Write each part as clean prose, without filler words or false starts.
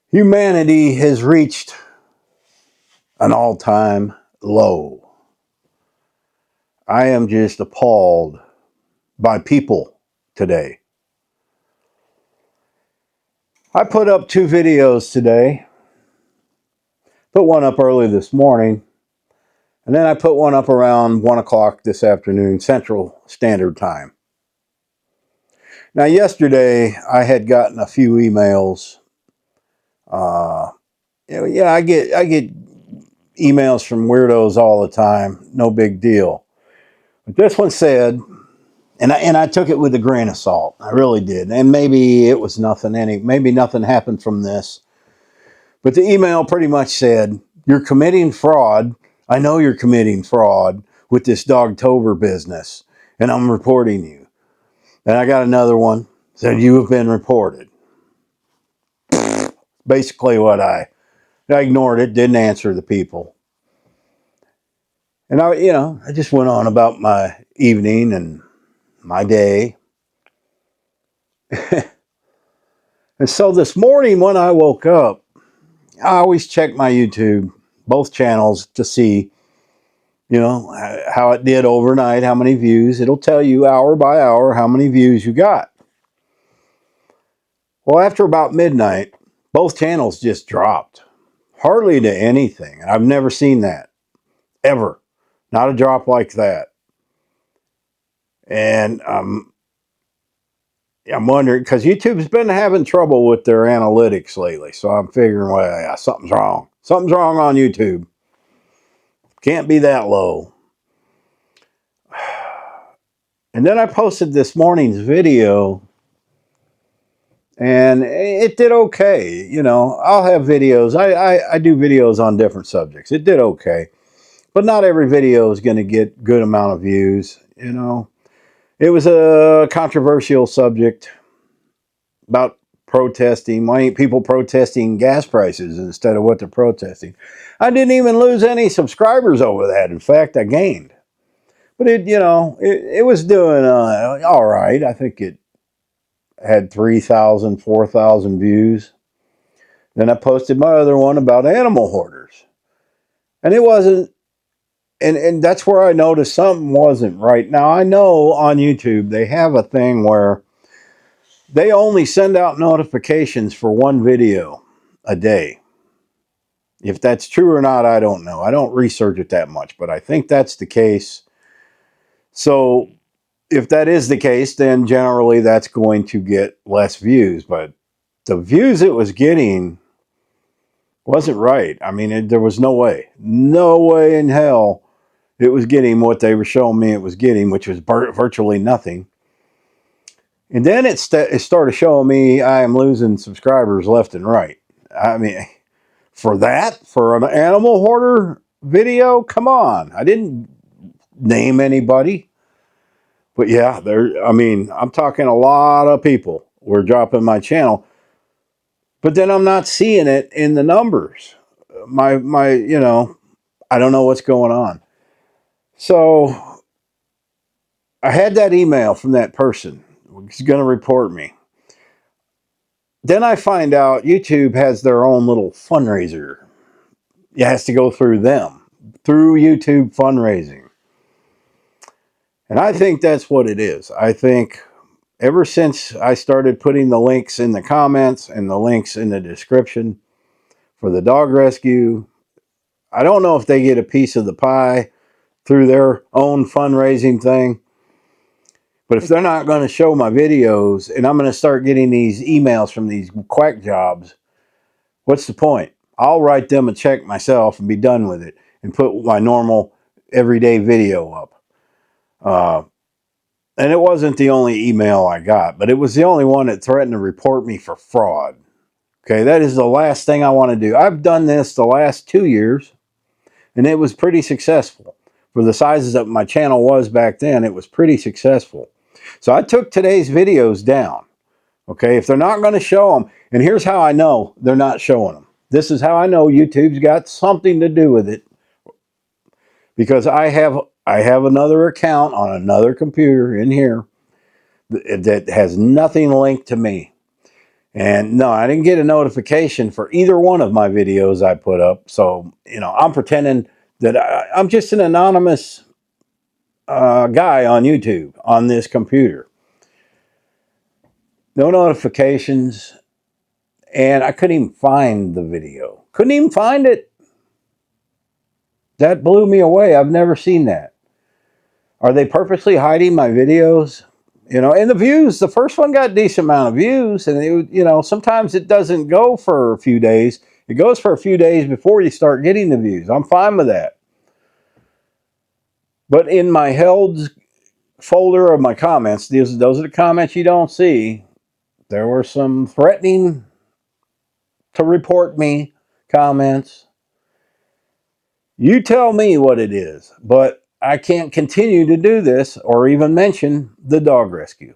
Humanity has reached an all-time low. I am just appalled by people today. I put up 2 videos today. Put one up early this morning, and then I put one up around 1 o'clock this afternoon, Central Standard Time. Now, yesterday, I had gotten a few emails. I get emails from weirdos all the time. No big deal. But this one said, and I took it with a grain of salt. I really did. And maybe it was nothing. Maybe nothing happened from this. But the email pretty much said, "You're committing fraud. I know you're committing fraud with this Dogtober business, and I'm reporting you." And I got another one said, "You have been reported." Basically, I ignored it, didn't answer the people. And I just went on about my evening and my day. And so this morning when I woke up, I always check my YouTube, both channels, to see, how it did overnight, how many views. It'll tell you hour by hour how many views you got. Well, after about midnight, both channels just dropped. Hardly to anything. And I've never seen that. Ever. Not a drop like that. And I'm wondering, because YouTube's been having trouble with their analytics lately. So I'm figuring, well, yeah, something's wrong. Something's wrong on YouTube. Can't be that low. And then I posted this morning's video, and it did okay. I'll have videos. I do videos on different subjects. It did okay. But not every video is going to get good amount of views. It was a controversial subject about protesting. Why ain't people protesting gas prices instead of what they're protesting? I didn't even lose any subscribers over that. In fact, I gained. But it was doing all right. I think it had 3,000, 4,000 views. Then I posted my other one about animal hoarders. And it wasn't, and that's where I noticed something wasn't right. Now, I know on YouTube they have a thing where they only send out notifications for one video a day. If that's true or not, I don't know. I don't research it that much, but I think that's the case. So if that is the case, then generally that's going to get less views. But the views it was getting wasn't right. I mean, there was no way in hell it was getting what they were showing me it was getting, which was virtually nothing. And then it started showing me I am losing subscribers left and right. I mean, for an animal hoarder video, come on. I didn't name anybody. But yeah, I'm talking a lot of people were dropping my channel. But then I'm not seeing it in the numbers. My I don't know what's going on. So I had that email from that person who's going to report me. Then I find out YouTube has their own little fundraiser. It has to go through them, through YouTube fundraising. And I think that's what it is. I think ever since I started putting the links in the comments and the links in the description for the dog rescue, I don't know if they get a piece of the pie through their own fundraising thing. But if they're not going to show my videos and I'm going to start getting these emails from these quack jobs, what's the point? I'll write them a check myself and be done with it and put my normal everyday video up. And it wasn't the only email I got, but it was the only one that threatened to report me for fraud. Okay, that is the last thing I want to do. I've done this the last 2 years, and it was pretty successful. For the sizes that my channel was back then, it was pretty successful. So I took today's videos down. Okay, if they're not going to show them, and here's how I know they're not showing them. This is how I know YouTube's got something to do with it. Because I have another account on another computer in here that has nothing linked to me. And no, I didn't get a notification for either one of my videos I put up. So, you know, I'm pretending that I'm just an anonymous guy on YouTube on this computer. No notifications. And I couldn't even find the video. Couldn't even find it. That blew me away. I've never seen that. Are they purposely hiding my videos? You know, and the views, the first one got a decent amount of views. And, it, you know, sometimes it doesn't go for a few days. It goes for a few days before you start getting the views. I'm fine with that. But in my held folder of my comments, those are the comments you don't see. There were some threatening to report me comments. You tell me what it is, but I can't continue to do this or even mention the dog rescue.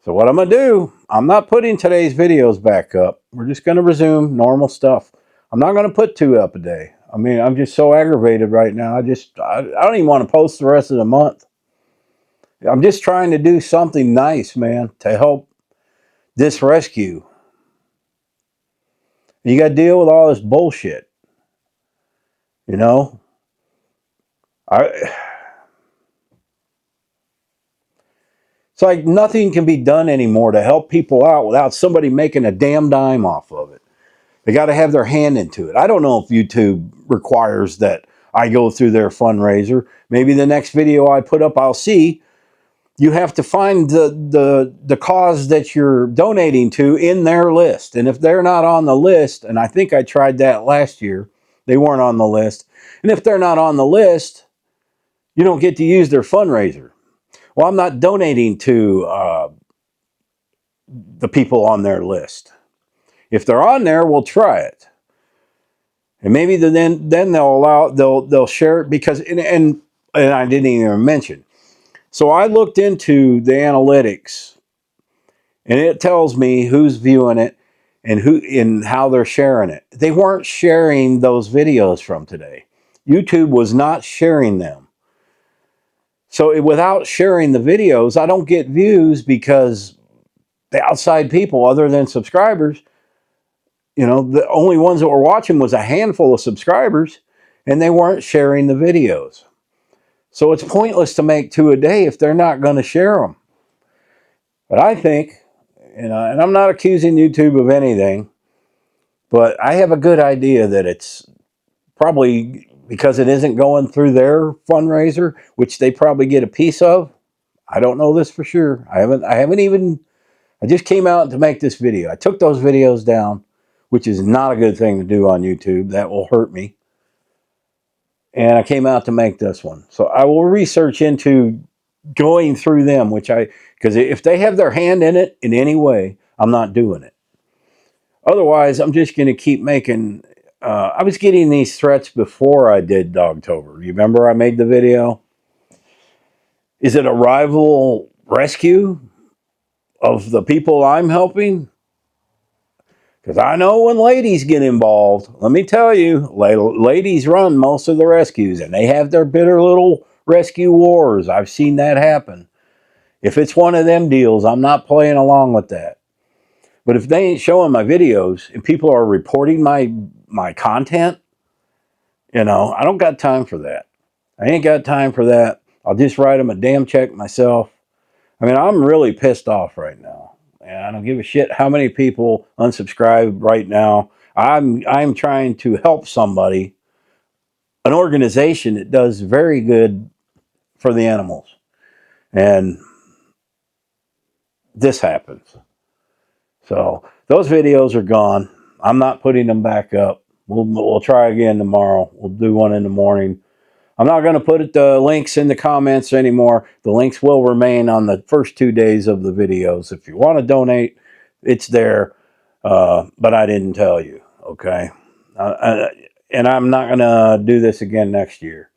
So what I'm going to do, I'm not putting today's videos back up. We're just going to resume normal stuff. I'm not going to put 2 up a day. I mean, I'm just so aggravated right now. I don't even want to post the rest of the month. I'm just trying to do something nice, man, to help this rescue. You got to deal with all this bullshit. You know? It's like nothing can be done anymore to help people out without somebody making a damn dime off of it. They got to have their hand into it. I don't know if YouTube requires that I go through their fundraiser. Maybe the next video I put up, I'll see. You have to find the cause that you're donating to in their list. And if they're not on the list, and I think I tried that last year, they weren't on the list. And if they're not on the list, you don't get to use their fundraiser. Well, I'm not donating to the people on their list. If they're on there, we'll try it, and maybe then they'll share it because and I didn't even mention. So I looked into the analytics, and it tells me who's viewing it and how they're sharing it. They weren't sharing those videos from today. YouTube was not sharing them. So without sharing the videos, I don't get views because the outside people, other than subscribers, you know, the only ones that were watching was a handful of subscribers, and they weren't sharing the videos. So it's pointless to make 2 a day if they're not going to share them. But I think, you know, and I'm not accusing YouTube of anything, but I have a good idea that it's probably because it isn't going through their fundraiser, which they probably get a piece of. I don't know this for sure. I just came out to make this video. I took those videos down, which is not a good thing to do on YouTube. That will hurt me. And I came out to make this one. So I will research into going through them, because if they have their hand in it in any way, I'm not doing it. Otherwise, I'm just going to keep making. I was getting these threats before I did Dogtober. You remember I made the video? Is it a rival rescue of the people I'm helping? Because I know when ladies get involved, let me tell you, ladies run most of the rescues, and they have their bitter little rescue wars. I've seen that happen. If it's one of them deals, I'm not playing along with that. But if they ain't showing my videos and people are reporting my content, you know, I don't got time for that. I ain't got time for that. I'll just write them a damn check myself. I mean, I'm really pissed off right now. And I don't give a shit how many people unsubscribe right now. I'm trying to help somebody, an organization that does very good for the animals. And this happens. So those videos are gone. I'm not putting them back up. We'll try again tomorrow. We'll do one in the morning. I'm not going to put the links in the comments anymore. The links will remain on the first 2 days of the videos. If you want to donate, it's there. But I didn't tell you, okay? And I'm not going to do this again next year.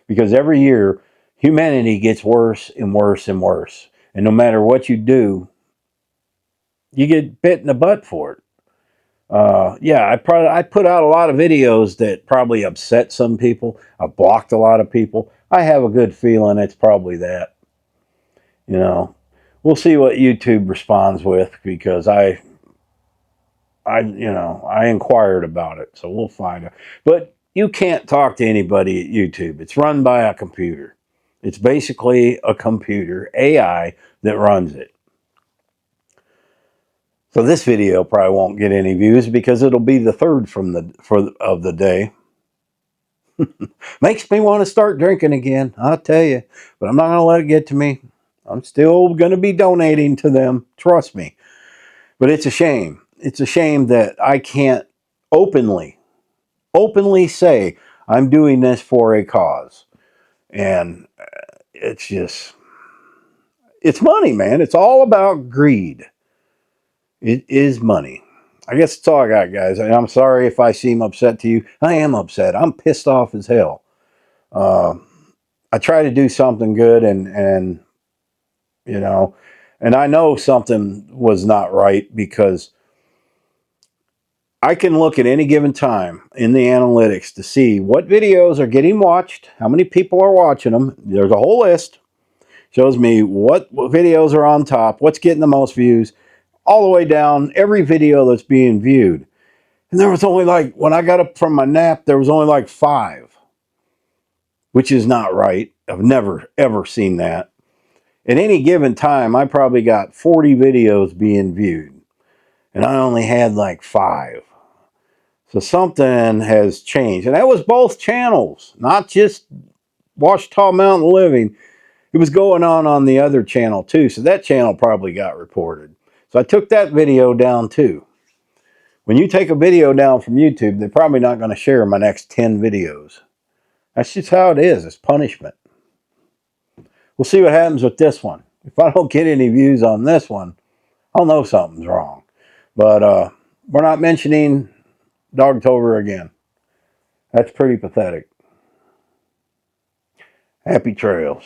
Because every year, humanity gets worse and worse and worse. And no matter what you do, you get bit in the butt for it. Yeah, I put out a lot of videos that probably upset some people. I blocked a lot of people. I have a good feeling it's probably that. You know, we'll see what YouTube responds with, because I inquired about it, so we'll find out. But you can't talk to anybody at YouTube. It's run by a computer. It's basically a computer, AI, that runs it. So this video probably won't get any views because it'll be the third of the day. Makes me want to start drinking again, I'll tell you. But I'm not going to let it get to me. I'm still going to be donating to them. Trust me. But it's a shame. It's a shame that I can't openly say I'm doing this for a cause. And it's money, man. It's all about greed. It is money. I guess that's all I got, guys. I'm sorry if I seem upset to you. I am upset. I'm pissed off as hell. I try to do something good, and you know, and I know something was not right because I can look at any given time in the analytics to see what videos are getting watched, how many people are watching them. There's a whole list. Shows me what videos are on top, what's getting the most views, all the way down, every video that's being viewed. And there was only like, when I got up from my nap, there was only like 5, which is not right. I've never, ever seen that. At any given time, I probably got 40 videos being viewed, and I only had like 5. So something has changed. And that was both channels, not just Washita Mountain Living. It was going on the other channel too. So that channel probably got reported. So I took that video down too. When you take a video down from YouTube, they're probably not going to share my next 10 videos. That's just how it is. It's punishment. We'll see what happens with this one. If I don't get any views on this one, I'll know something's wrong. But we're not mentioning Dogtober again. That's pretty pathetic. Happy trails.